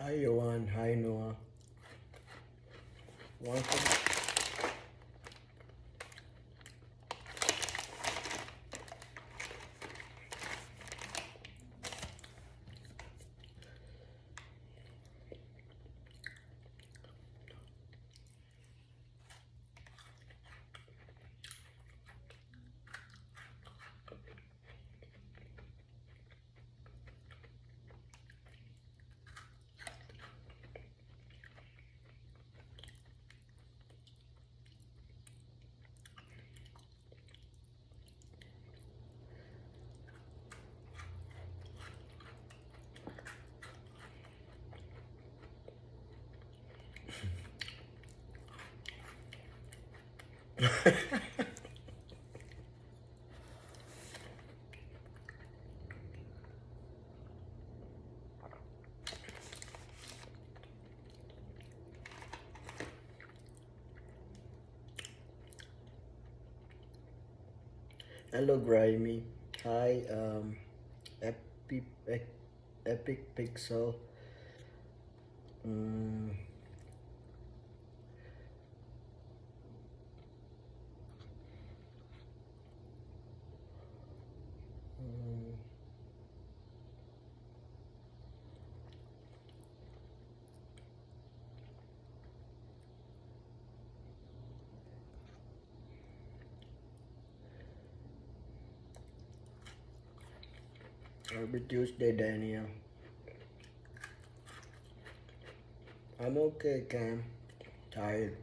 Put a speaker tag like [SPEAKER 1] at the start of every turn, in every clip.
[SPEAKER 1] Hi Johan, hi Noah. Welcome. Hello Grimy. Hi Epic Pixel. Mm, mm, Happy Tuesday, Daniel. I'm okay, Cam. Tired.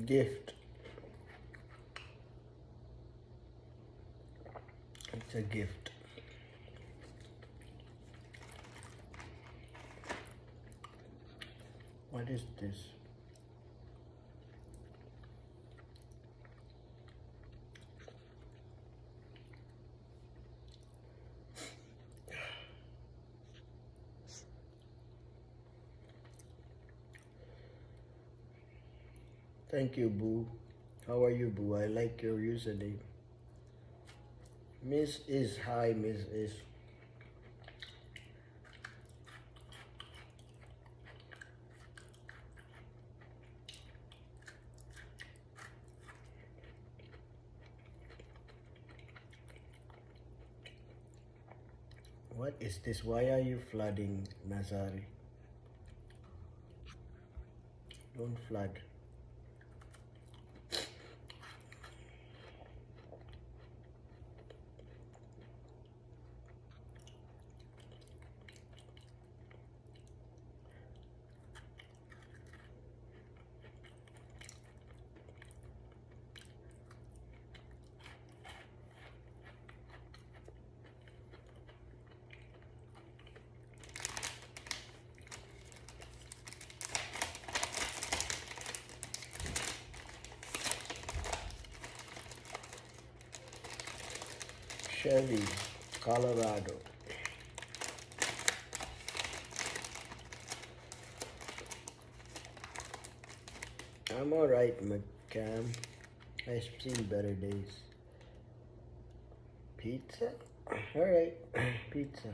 [SPEAKER 1] Gift. It's a gift. What is this? Thank you, Boo. How are you, Boo? I like your username. Miss is hi, Miss is. What is this? Why are you flooding, Nazari? Don't flood. Chevy, Colorado. I'm alright, McCam. I've seen better days. Pizza? Alright, pizza.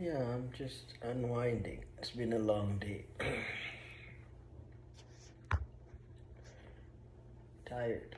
[SPEAKER 1] Yeah, I'm just unwinding. It's been a long day. Tired.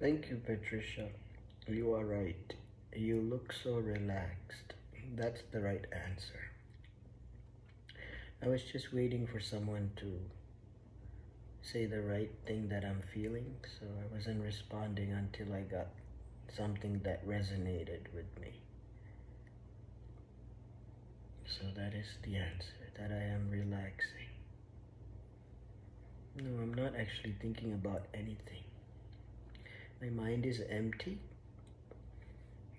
[SPEAKER 1] Thank you, Patricia. You are right. You look so relaxed. That's the right answer. I was just waiting for someone to say the right thing that I'm feeling, so I wasn't responding until I got something that resonated with me. So that is the answer, that I am relaxing. No, I'm not actually thinking about anything. My mind is empty,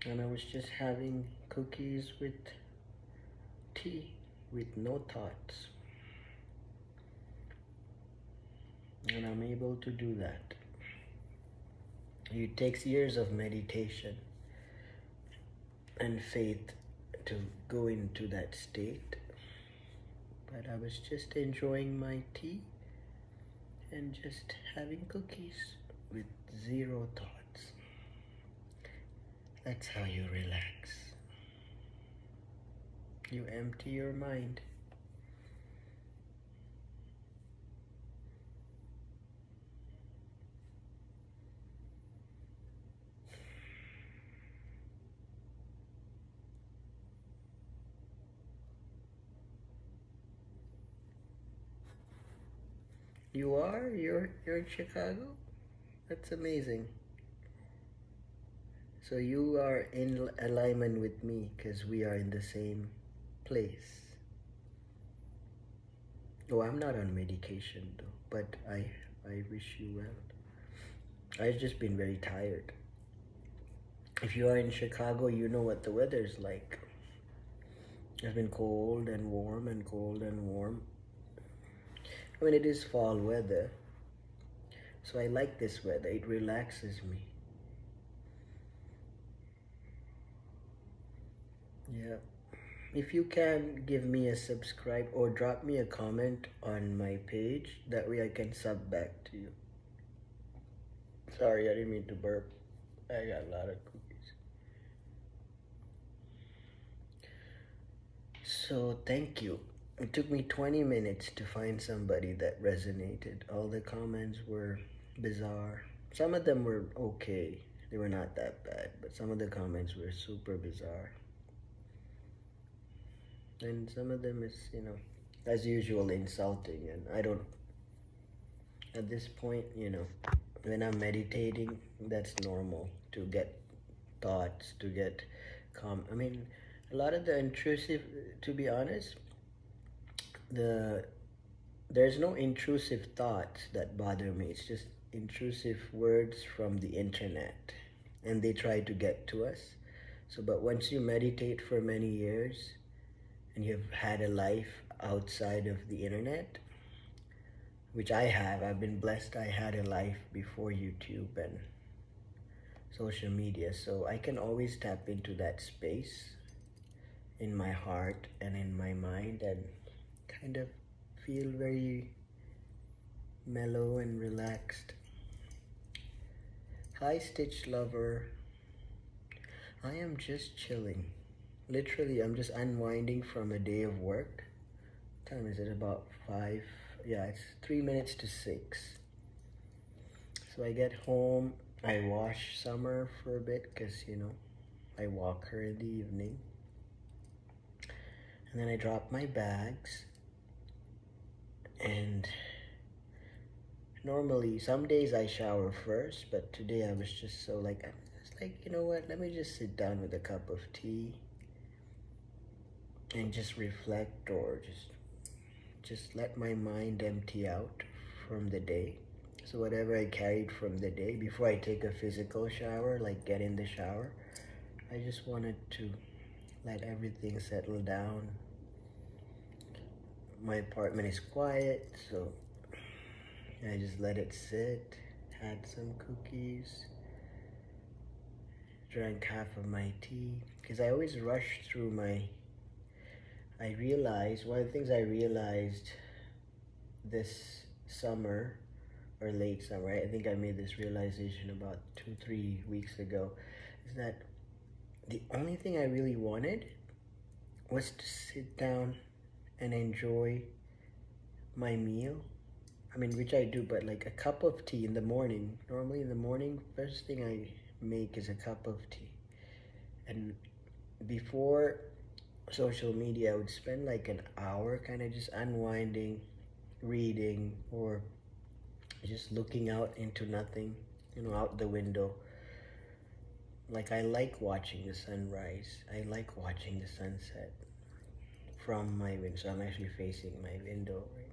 [SPEAKER 1] and I was just having cookies with tea with no thoughts. And I'm able to do that. It takes years of meditation and faith to go into that state. But I was just enjoying my tea and just having cookies with zero thoughts. That's how you relax. You empty your mind. You are? You're in Chicago? That's amazing. So you are in alignment with me because we are in the same place. Oh, I'm not on medication though, but I wish you well. I've just been very tired. If you are in Chicago, you know what the weather's like. It's been cold and warm and cold and warm. I mean, it is fall weather, so I like this weather. It relaxes me. Yeah. If you can give me a subscribe or drop me a comment on my page, that way I can sub back to you. Sorry, I didn't mean to burp. I got a lot of cookies. So, thank you. It took me 20 minutes to find somebody that resonated. All the comments were bizarre. Some of them were okay. They were not that bad, but some of the comments were super bizarre. And some of them is, as usual, insulting. And I don't, at this point, when I'm meditating, that's normal to get thoughts, to get I mean, a lot of the intrusive, to be honest, there's no intrusive thoughts that bother me. It's just intrusive words from the internet, and they try to get to us. So, but once you meditate for many years, and you've had a life outside of the internet, which I have. I've been blessed. I had a life before YouTube and social media, so I can always tap into that space in my heart and in my mind and kind of feel very mellow and relaxed. Hi, Stitch Lover. I am just chilling. Literally, I'm just unwinding from a day of work. What time is it? About 5. Yeah, it's 3 minutes to 6. So I get home, I wash Summer for a bit because, I walk her in the evening. And then I drop my bags. And normally, some days I shower first, but today I was just so I'm just like, you know what, let me just sit down with a cup of tea and just reflect or just let my mind empty out from the day. So whatever I carried from the day, before I take a physical shower, like get in the shower, I just wanted to let everything settle down. My apartment is quiet, so I just let it sit, had some cookies, drank half of my tea, because I always rush through I realized, one of the things I realized this summer, or late summer, I think I made this realization about 2-3 weeks ago, is that the only thing I really wanted was to sit down and enjoy my meal. I mean, which I do, but like a cup of tea in the morning. Normally in the morning, first thing I make is a cup of tea. And before social media, I would spend like an hour kind of just unwinding, reading, or just looking out into nothing, out the window. Like I like watching the sunrise. I like watching the sunset from my window. So I'm actually facing my window right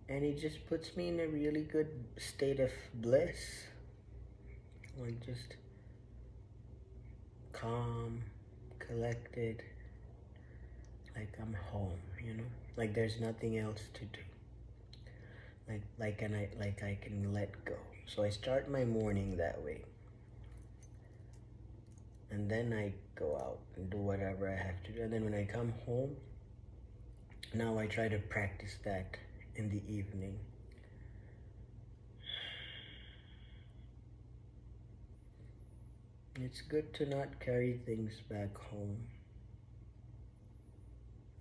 [SPEAKER 1] now. And it just puts me in a really good state of bliss. Like just calm, collected. Like I'm home, Like there's nothing else to do. Like I can let go. So I start my morning that way. And then I go out and do whatever I have to do. And then when I come home, now I try to practice that in the evening. It's good to not carry things back home.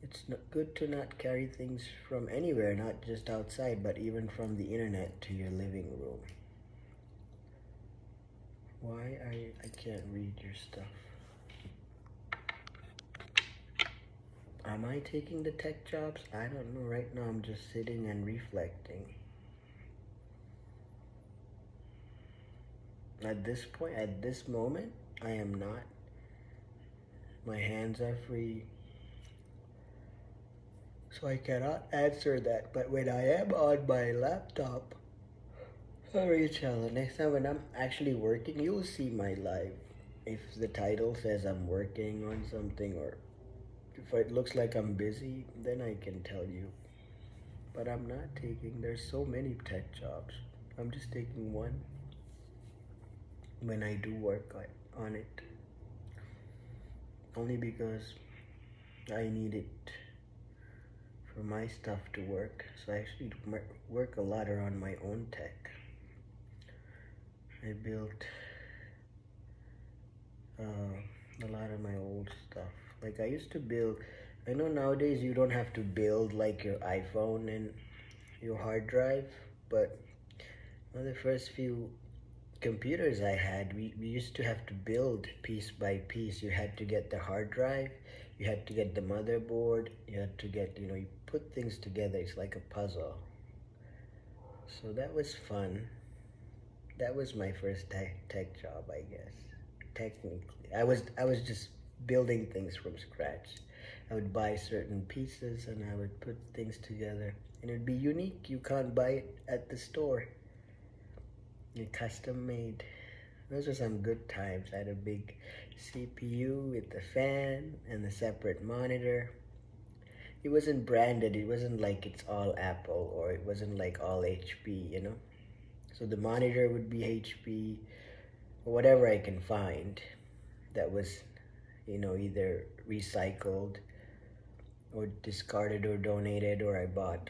[SPEAKER 1] It's not good to not carry things from anywhere, not just outside, but even from the internet to your living room. Why I can't read your stuff? Am I taking the tech jobs? I don't know. Right now I'm just sitting and reflecting. At this point, at this moment, I am not. My hands are free. So I cannot answer that. But when I am on my laptop, Rachel, next time when I'm actually working, you'll see my live. If the title says I'm working on something, or if it looks like I'm busy, then I can tell you. But I'm not taking, there's so many tech jobs. I'm just taking one when I do work on it. Only because I need it for my stuff to work. So I actually work a lot around my own tech. I built a lot of my old stuff. Like I used to build, I know nowadays you don't have to build like your iPhone and your hard drive, but one of the first few computers I had, we used to have to build piece by piece. You had to get the hard drive, you had to get the motherboard, you had to get, you put things together. It's like a puzzle. So that was fun. That was my first tech job, I guess. Technically, I was just building things from scratch. I would buy certain pieces and I would put things together, and it would be unique. You can't buy it at the store. You're custom made. Those were some good times. I had a big CPU with the fan and the separate monitor. It wasn't branded. It wasn't like it's all Apple, or it wasn't like all HP, So the monitor would be HP, or whatever I can find that was, either recycled or discarded or donated, or I bought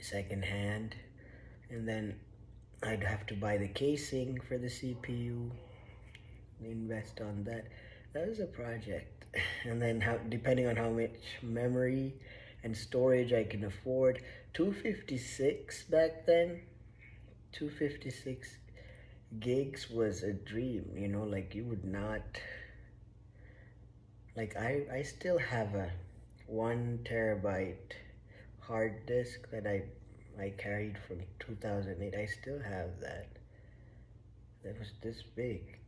[SPEAKER 1] secondhand. And then I'd have to buy the casing for the CPU, invest on that. That was a project. And then depending on how much memory and storage I can afford, 256 back then, 256 gigs was a dream, like you would not, like I still have a 1 terabyte hard disk that I carried from 2008. I still have that. That was this big.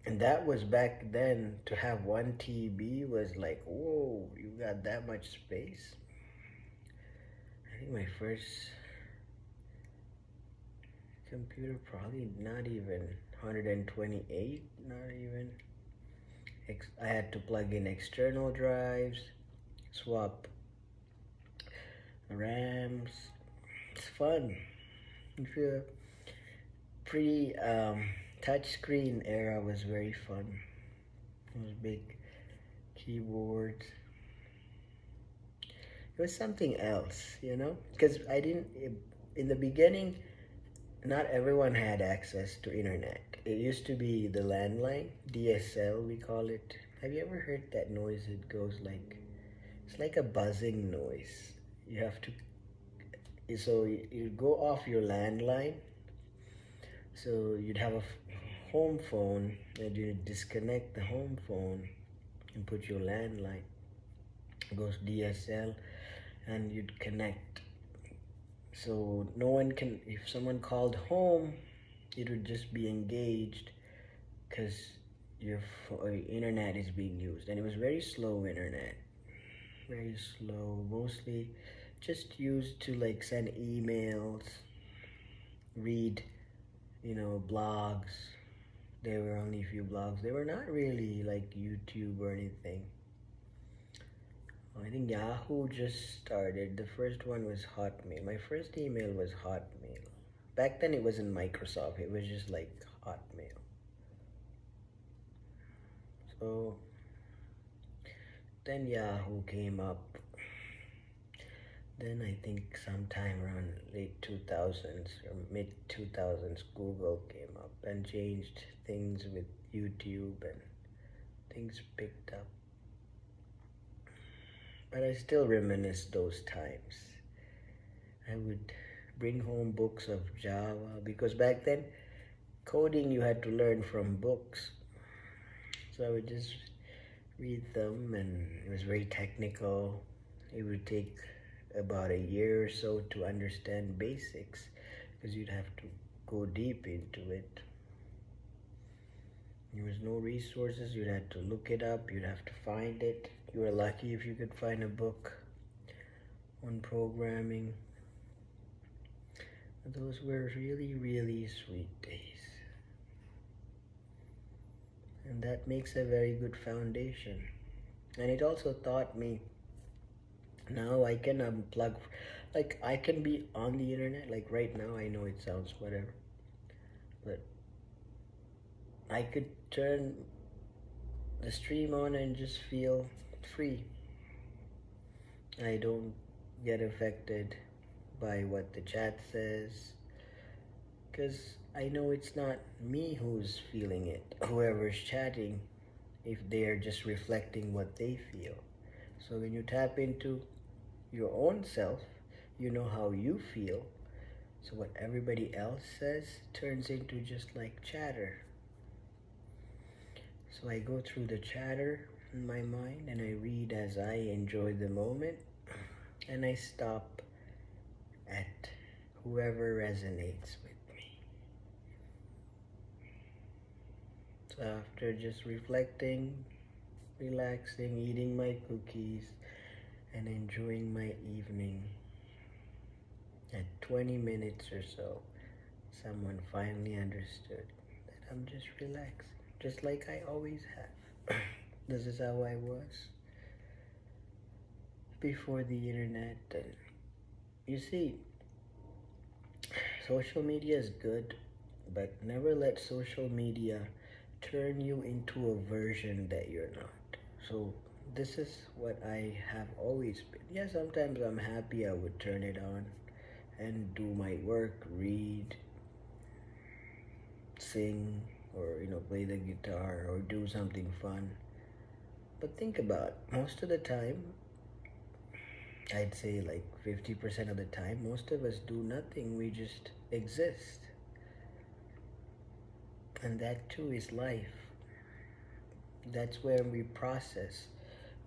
[SPEAKER 1] And that was back then. To have 1 TB was like, whoa, you got that much space. I think my first computer probably not even 128, not even. I had to plug in external drives, swap RAMs. It's fun. If you're touchscreen era was very fun. Those big keyboards. It was something else, because in the beginning, not everyone had access to internet. It used to be the landline, DSL we call it. Have you ever heard that noise? It goes like, it's like a buzzing noise. You have to So you'd go off your landline. So you'd have a home phone, and you'd disconnect the home phone and put your landline. It goes DSL, and you'd connect. So no one can, if someone called home, it would just be engaged because your internet is being used. And it was very slow internet, very slow, mostly just used to like send emails, read, blogs. There were only a few blogs. They were not really like YouTube or anything. I think Yahoo just started. The first one was Hotmail. My first email was Hotmail. Back then it wasn't Microsoft. It was just like Hotmail. So then Yahoo came up. Then I think sometime around late 2000s or mid 2000s, Google came up and changed things with YouTube, and things picked up. But I still reminisce those times. I would bring home books of Java because back then coding you had to learn from books. So I would just read them, and it was very technical. It would take about a year or so to understand basics because you'd have to go deep into it. There was no resources. You'd have to look it up. You'd have to find it. You were lucky if you could find a book on programming. Those were really, really sweet days. And that makes a very good foundation. And it also taught me now I can unplug, like I can be on the internet, like right now. I know it sounds whatever, but I could turn the stream on and just feel free. I don't get affected by what the chat says because I know it's not me who's feeling it, whoever's chatting, if they're just reflecting what they feel. So when you tap into your own self, you know how you feel. So what everybody else says turns into just like chatter. So I go through the chatter in my mind and I read as I enjoy the moment, and I stop at whoever resonates with me. So after just reflecting, relaxing, eating my cookies, and enjoying my evening, at 20 minutes or so, someone finally understood that I'm just relaxing, just like I always have. This is how I was before the internet. And you see, social media is good, but never let social media turn you into a version that you're not. So this is what I have always been. Yeah, sometimes I'm happy I would turn it on and do my work, read, sing, or play the guitar or do something fun. But think about it. Most of the time, I'd say like 50% of the time, most of us do nothing. We just exist. And that too is life. That's where we process.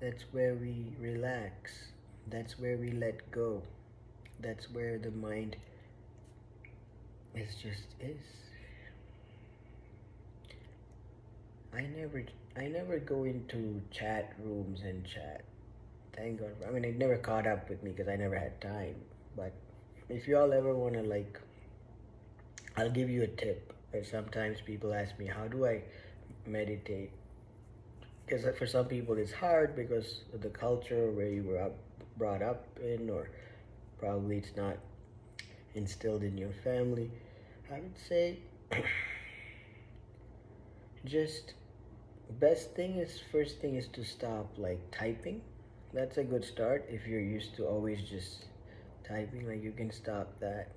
[SPEAKER 1] That's where we relax. That's where we let go. That's where the mind is. I never go into chat rooms and chat. Thank God. I mean, it never caught up with me because I never had time. But if you all ever want to I'll give you a tip. Sometimes people ask me, how do I meditate? Because for some people it's hard because of the culture where you were brought up in, or probably it's not instilled in your family. I would say just first thing is to stop typing. That's a good start. If you're used to always just typing, you can stop that.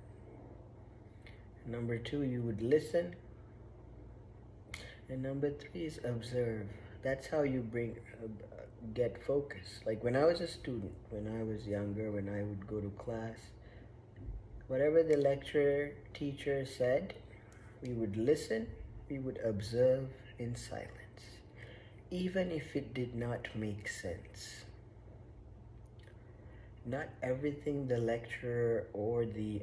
[SPEAKER 1] Number 2, you would listen. And number 3 is observe. That's how you get focus. Like when I was a student, when I was younger, when I would go to class, Whatever the lecturer teacher said, we would listen, we would observe in silence, even if it did not make sense. Not everything the lecturer or the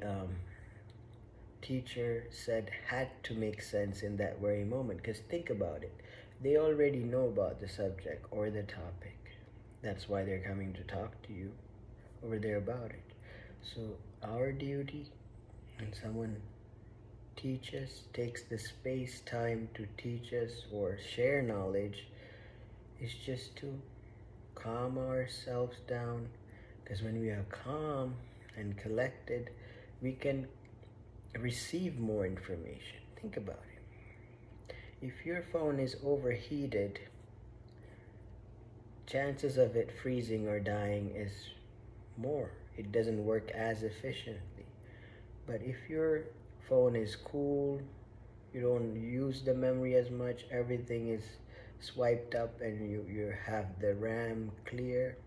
[SPEAKER 1] teacher said had to make sense in that very moment, because think about it. They already know about the subject or the topic. That's why they're coming to talk to you over there about it. So our duty, when someone teaches, takes the space, time to teach us or share knowledge, is just to calm ourselves down. Because when we are calm and collected, we can receive more information. Think about it. If your phone is overheated, chances of it freezing or dying is more. It doesn't work as efficiently. But if your phone is cool, you don't use the memory as much, everything is swiped up, and you have the RAM clear,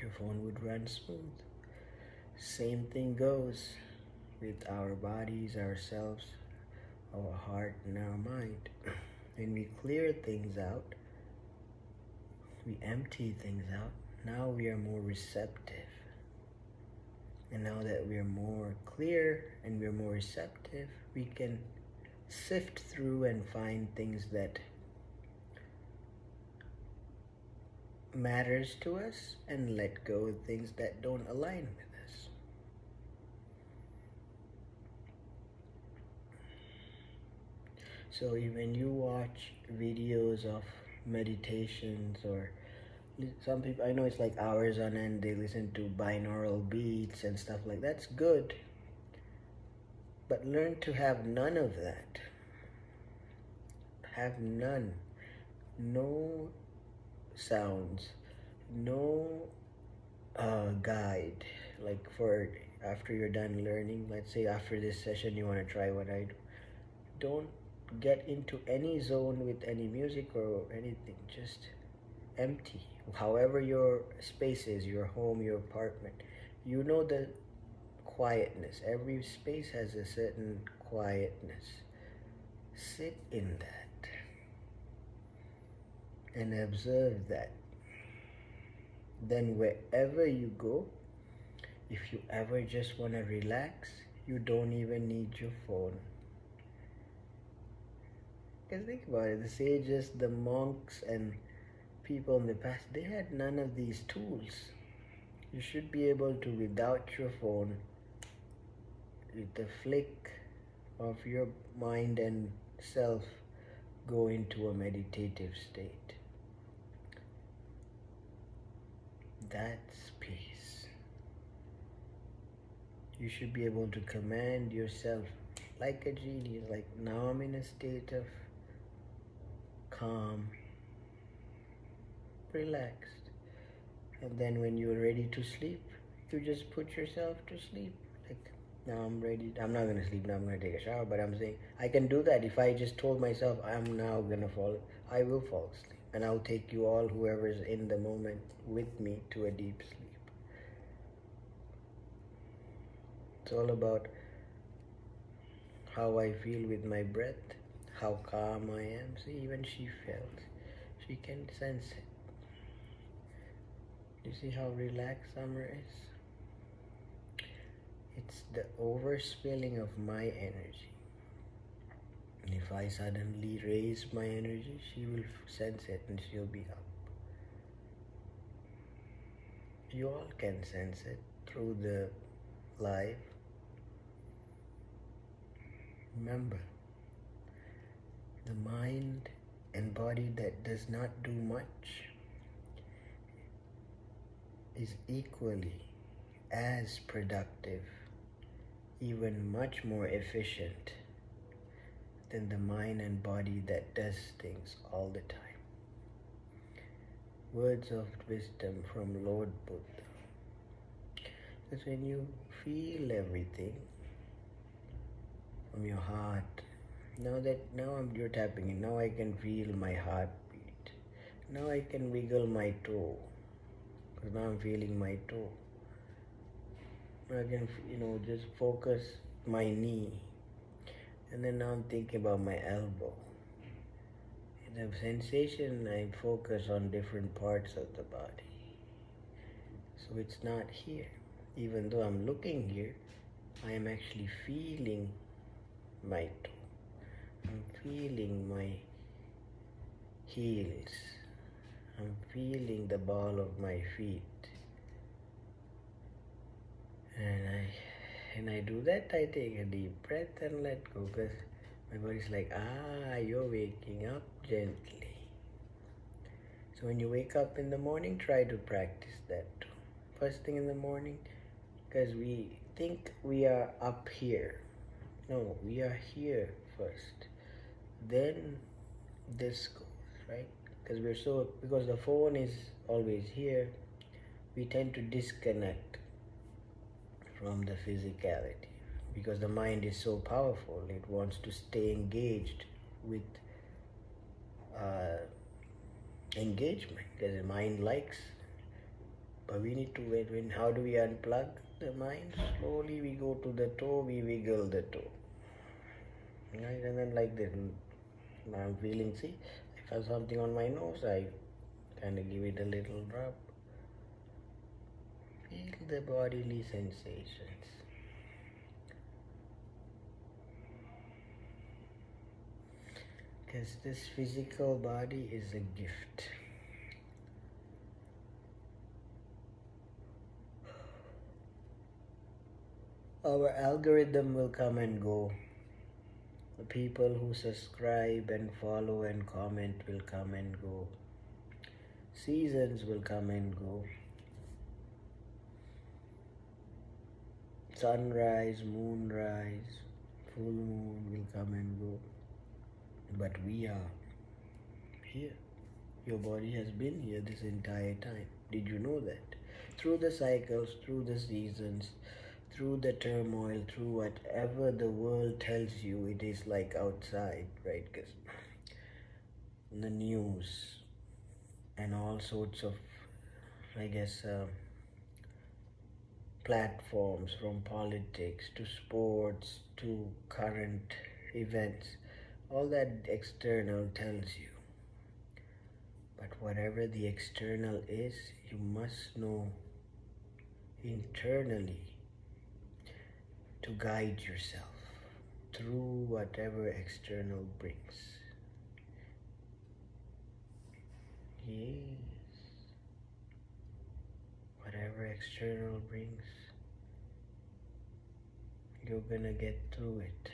[SPEAKER 1] your phone would run smooth. Same thing goes with our bodies, ourselves, our heart, and our mind. When we clear things out, we empty things out, now we are more receptive. And now that we're more clear and we're more receptive, we can sift through and find things that matters to us and let go of things that don't align with us. So when you watch videos of meditations, or some people, I know it's like hours on end, they listen to binaural beats and stuff like that. That's good. But learn to have none of that. Have none. No sounds. No guide. Like for after you're done learning, let's say after this session you want to try what I do. Don't get into any zone with any music or anything. Just empty. However your space is, your home, your apartment, you know the quietness. Every space has a certain quietness. Sit in that and observe that. Then wherever you go, if you ever just want to relax, you don't even need your phone. Because think about it, the sages, the monks, and people in the past, they had none of these tools. You should be able to, without your phone, with the flick of your mind and self, go into a meditative state. That's peace. You should be able to command yourself like a genie, like now I'm in a state of calm, relaxed. And then when you're ready to sleep, you just put yourself to sleep. Like, now I'm ready. I'm not going to sleep now, I'm going to take a shower. But I'm saying, I can do that. If I just told myself, I'm now going to fall, I will fall asleep. And I'll take you all, whoever's in the moment with me, to a deep sleep. It's all about how I feel with my breath, how calm I am. See, even she felt. She can sense it. You see how relaxed Summer is? It's the overspilling of my energy. And if I suddenly raise my energy, she will sense it and she'll be up. You all can sense it through the live. Remember, the mind and body that does not do much is equally as productive, even much more efficient than the mind and body that does things all the time. Words of wisdom from Lord Buddha. Because when you feel everything from your heart, you're tapping in. Now I can feel my heartbeat. Now I can wiggle my toe. Because now I'm feeling my toe. I can, just focus my knee. And then now I'm thinking about my elbow. The sensation, I focus on different parts of the body. So it's not here. Even though I'm looking here, I am actually feeling my toe. I'm feeling my heels. I'm feeling the ball of my feet. And I do that, I take a deep breath and let go, because my body's like, you're waking up gently. So when you wake up in the morning, try to practice that too. First thing in the morning, because we think we are up here. No, we are here first. Then this goes, right? Because the phone is always here, we tend to disconnect from the physicality, because the mind is so powerful. It wants to stay engaged with engagement, because the mind likes. But we need to wait. How do we unplug the mind? Slowly we go to the toe, we wiggle the toe, right? And then like this, I'm feeling, see, if I have something on my nose, I kind of give it a little rub. Feel the bodily sensations. Because this physical body is a gift. Our algorithm will come and go. The people who subscribe and follow and comment will come and go. Seasons will come and go. Sunrise, moonrise, full moon will come and go. But we are here. Your body has been here this entire time. Did you know that? Through the cycles, through the seasons, through the turmoil, through whatever the world tells you it is like outside, right? Because the news and all sorts of, platforms, from politics to sports to current events, all that external tells you. But whatever the external is, you must know internally to guide yourself through whatever external brings. Yes. Whatever external brings, you're gonna get through it.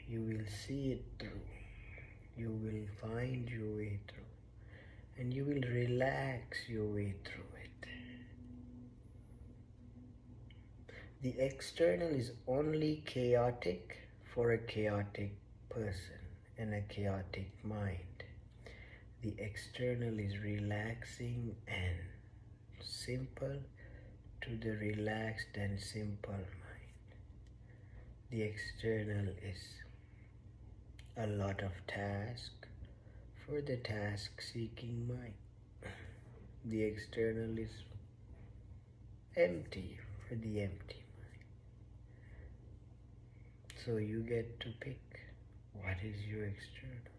[SPEAKER 1] You will see it through. You will find your way through. And you will relax your way through it. The external is only chaotic for a chaotic person and a chaotic mind. The external is relaxing and simple to the relaxed and simple mind. The external is a lot of task for the task-seeking mind. The external is empty for the empty mind. So you get to pick what is your external.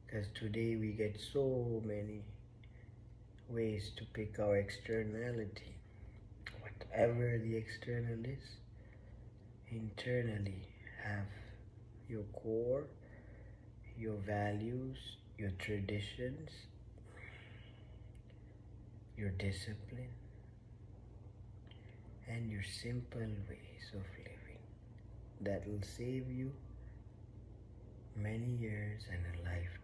[SPEAKER 1] Because today we get so many ways to pick our externality. Whatever the external is, internally have your core, your values, your traditions, your discipline, and your simple ways of living that will save you many years and a lifetime.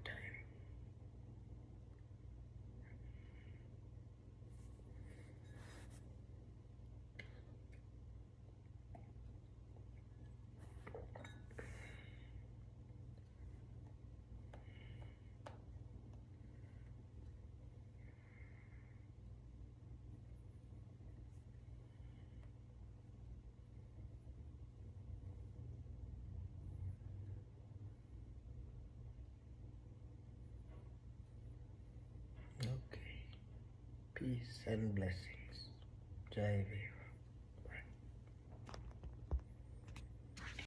[SPEAKER 1] Peace and blessings. Jai Dev.